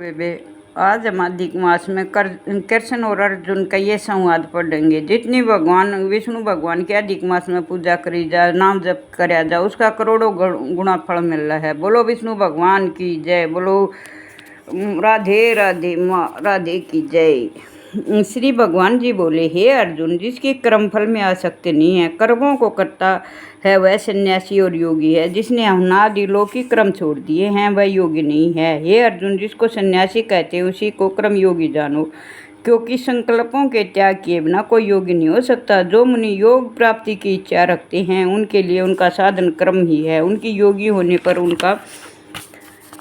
बेबे, आज हम अधिक मास में कृष्ण और अर्जुन का ये संवाद पढ़ेंगे। जितनी भगवान विष्णु भगवान की अधिक मास में पूजा करी जाए, नाम जप कराया जाए, उसका करोड़ों गुना फल मिल रहा है। बोलो विष्णु भगवान की जय। बोलो राधे राधे माँ राधे की जय। श्री भगवान जी बोले, हे अर्जुन, जिसकी कर्म फल में आसक्ति नहीं है, कर्मों को करता है, वह सन्यासी और योगी है। जिसने अनादि लौकिक कर्म छोड़ दिए हैं, वह योगी नहीं है। हे अर्जुन, जिसको सन्यासी कहते हैं, उसी को कर्म योगी जानो, क्योंकि संकल्पों के त्याग किए बिना कोई योगी नहीं हो सकता। जो मुनि योग प्राप्ति की इच्छा रखते हैं, उनके लिए उनका साधन कर्म ही है। उनकी योगी होने पर उनका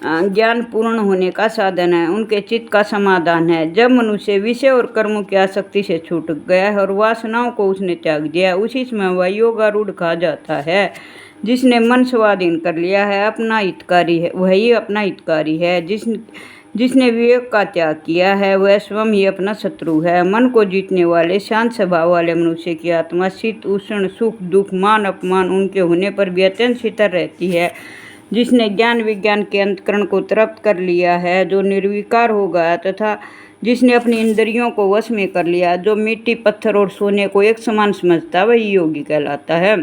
ज्ञान पूर्ण होने का साधन है, उनके चित्त का समाधान है। जब मनुष्य विषय और कर्मों की आसक्ति से छूट गया है और वासनाओं को उसने त्याग दिया, उसी समय वह योगारूढ़ कहा जाता है। जिसने मन स्वाधीन कर लिया है, अपना हितकारी है, वही अपना हितकारी है। जिसने विवेक का त्याग किया है, वह स्वयं ही अपना शत्रु है। मन को जीतने वाले शांत स्वभाव वाले मनुष्य की आत्मा शीत उष्ण सुख दुख मान अपमान उनके होने पर भी अत्यंत शीतल रहती है। जिसने ज्ञान विज्ञान के अंतकरण को तृप्त कर लिया है, जो निर्विकार हो गया, तथा जिसने अपनी इंद्रियों को वश में कर लिया, जो मिट्टी पत्थर और सोने को एक समान समझता, वही योगी कहलाता है।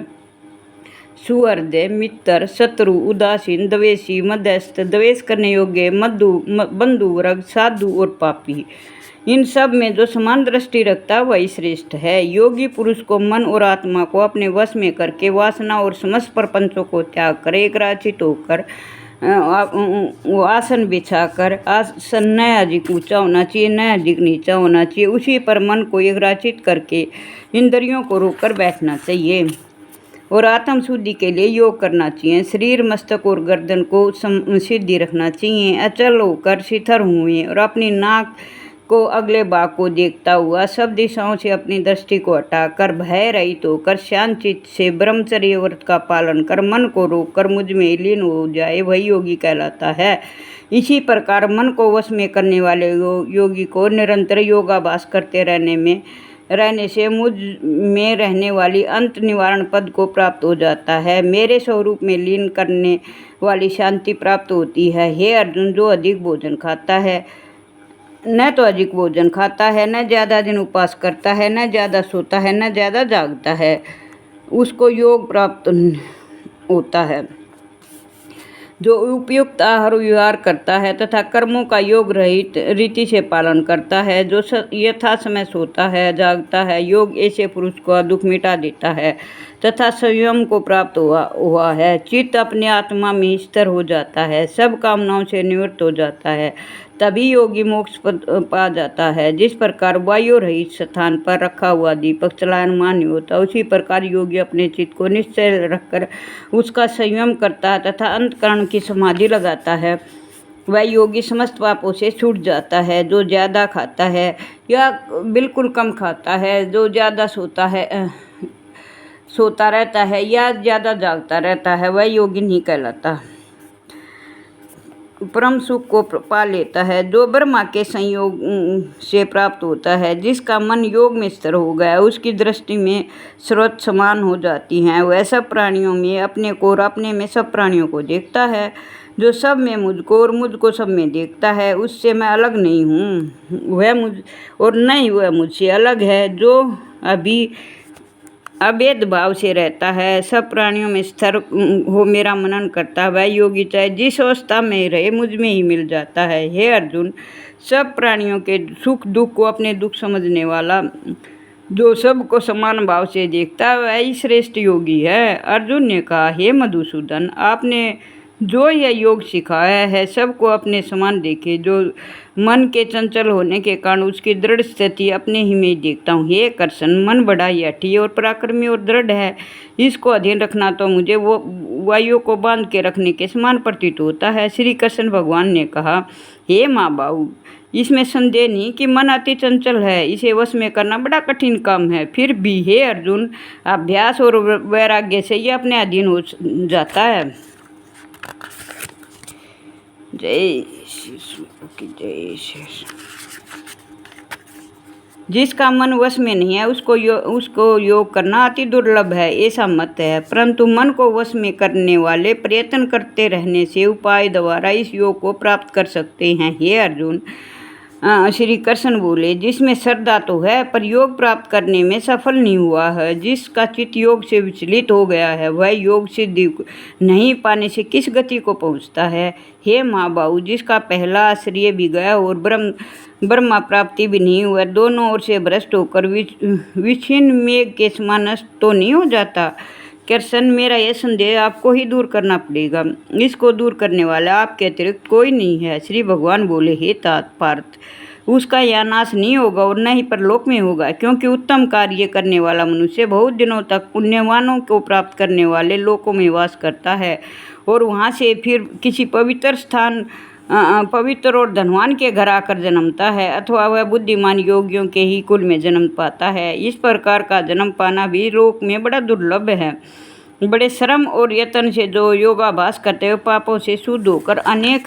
सुहृदय, मित्र, शत्रु, उदासीन, द्वेषी, मध्यस्थ, द्वेष करने योग्य, बंधु वर्ग, साधु और पापी, इन सब में जो समान दृष्टि रखता वही श्रेष्ठ है। योगी पुरुष को मन और आत्मा को अपने वश में करके वासना और समस्त प्रपंचों को त्याग कर एकाग्रचित्त होकर आसन बिछाकर, आसन न अधिक ऊंचा होना चाहिए न अधिक नीचा होना चाहिए, उसी पर मन को एकाग्रचित्त करके इंद्रियों को रोककर बैठना चाहिए और आत्म शुद्धि के लिए योग करना चाहिए। शरीर, मस्तक और गर्दन को सीधी रखना चाहिए। अचल होकर शिथिल हुए और अपनी नाक को अगले भाग को देखता हुआ सब दिशाओं से अपनी दृष्टि को हटाकर भय रहित होकर शांत चित्त से ब्रह्मचर्य व्रत का पालन कर मन को रोककर मुझ में लीन हो जाए, वही योगी कहलाता है। इसी प्रकार मन को वश में करने वाले योगी को निरंतर योगाभ्यास करते रहने से मुझ में रहने वाली अंत निवारण पद को प्राप्त हो जाता है। मेरे स्वरूप में लीन करने वाली शांति प्राप्त होती है। हे अर्जुन, जो अधिक भोजन खाता है, न तो अधिक भोजन खाता है, न ज़्यादा दिन उपवास करता है, न ज़्यादा सोता है, न ज़्यादा जागता है, उसको योग प्राप्त होता है। जो उपयुक्त आहार विहार करता है तथा कर्मों का योग रहित रीति से पालन करता है, जो यथा समय सोता है, जागता है, योग ऐसे पुरुष को दुख मिटा देता है तथा संयम को प्राप्त हुआ है। चित्त अपने आत्मा में स्थिर हो जाता है, सब कामनाओं से निवृत्त हो जाता है, तभी योगी मोक्ष पा जाता है। जिस प्रकार वायु रहित स्थान पर रखा हुआ दीपक चलायमान नहीं होता, उसी प्रकार योगी अपने चित्त को निश्चय रखकर उसका संयम करता है तथा अंतकरण की समाधि लगाता है। वह योगी समस्त पापों से छूट जाता है। जो ज़्यादा खाता है या बिल्कुल कम खाता है, जो ज़्यादा सोता रहता है या ज़्यादा जागता रहता है, वह योगी नहीं कहलाता। परम सुख को पा लेता है, जो ब्रह्मा के संयोग से प्राप्त होता है। जिसका मन योग में स्थिर हो गया, उसकी दृष्टि में स्रोत समान हो जाती हैं। वह सब प्राणियों में अपने को और अपने में सब प्राणियों को देखता है। जो सब में मुझको और मुझको सब में देखता है, उससे मैं अलग नहीं हूँ, वह मुझ और नहीं वह मुझसे अलग है। जो अभी अभेद भाव से रहता है, सब प्राणियों में स्थिर हो मेरा मनन करता है, वह योगी चाहे जिस अवस्था में रहे मुझ में ही मिल जाता है। हे अर्जुन, सब प्राणियों के सुख दुख को अपने दुख समझने वाला, जो सबको समान भाव से देखता है, वह ही श्रेष्ठ योगी है। अर्जुन ने कहा, हे मधुसूदन, आपने जो यह योग सिखाया है, सबको अपने समान देखे। जो मन के चंचल होने के कारण उसकी दृढ़ स्थिति अपने ही में देखता हूँ। हे कृष्ण, मन बड़ा ही हठी और पराक्रमी और दृढ़ है, इसको अधीन रखना तो मुझे वो वायु को बांध के रखने के समान प्रतीत होता है। श्री कृष्ण भगवान ने कहा, हे माँ बाबू, इसमें संदेह नहीं कि मन अति चंचल है, इसे वश में करना बड़ा कठिन काम है। फिर भी हे अर्जुन, अभ्यास और वैराग्य से ये अपने अधीन हो जाता है। जय श्री की जय श्री। जिसका मन वश में नहीं है उसको योग करना अति दुर्लभ है, ऐसा मत है। परंतु मन को वश में करने वाले प्रयत्न करते रहने से उपाय द्वारा इस योग को प्राप्त कर सकते हैं। हे अर्जुन, श्री कृष्ण बोले, जिसमें श्रद्धा तो है पर योग प्राप्त करने में सफल नहीं हुआ है, जिसका चित्त योग से विचलित हो गया है, वह योग सिद्धि नहीं पाने से किस गति को पहुँचता है। हे महाबाहु, जिसका पहला आश्रय भी गया और ब्रह्मा प्राप्ति भी नहीं हुआ, दोनों ओर से भ्रष्ट होकर विच्छिन्न मेघ के समान नष्ट तो नहीं हो जाता। कृष्ण, मेरा यह संदेह आपको ही दूर करना पड़ेगा, इसको दूर करने वाला आपके अतिरिक्त कोई नहीं है। श्री भगवान बोले, हे तात पार्थ, उसका यह नाश नहीं होगा और न ही परलोक में होगा, क्योंकि उत्तम कार्य करने वाला मनुष्य बहुत दिनों तक पुण्यवानों को प्राप्त करने वाले लोकों में वास करता है और वहाँ से फिर किसी पवित्र स्थान, पवित्र और धनवान के घर आकर जन्मता है, अथवा वह बुद्धिमान योगियों के ही कुल में जन्म पाता है। इस प्रकार का जन्म पाना भी लोक में बड़ा दुर्लभ है। बड़े श्रम और यत्न से जो योगाभ्यास करते हुए पापों से शुद्ध होकर अनेक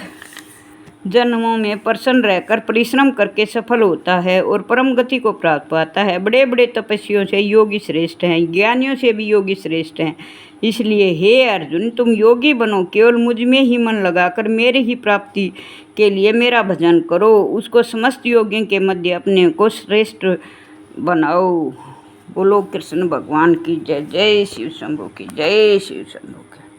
जन्मों में प्रसन्न रहकर परिश्रम करके सफल होता है और परम गति को प्राप्त पाता है। बड़े बड़े तपस्वियों से योगी श्रेष्ठ हैं, ज्ञानियों से भी योगी श्रेष्ठ हैं। इसलिए हे अर्जुन, तुम योगी बनो, केवल मुझ में ही मन लगाकर मेरे ही प्राप्ति के लिए मेरा भजन करो, उसको समस्त योगियों के मध्य अपने को श्रेष्ठ बनाओ। बोलो कृष्ण भगवान की जय। जय शिव शंभू की जय। शिव शंभू की।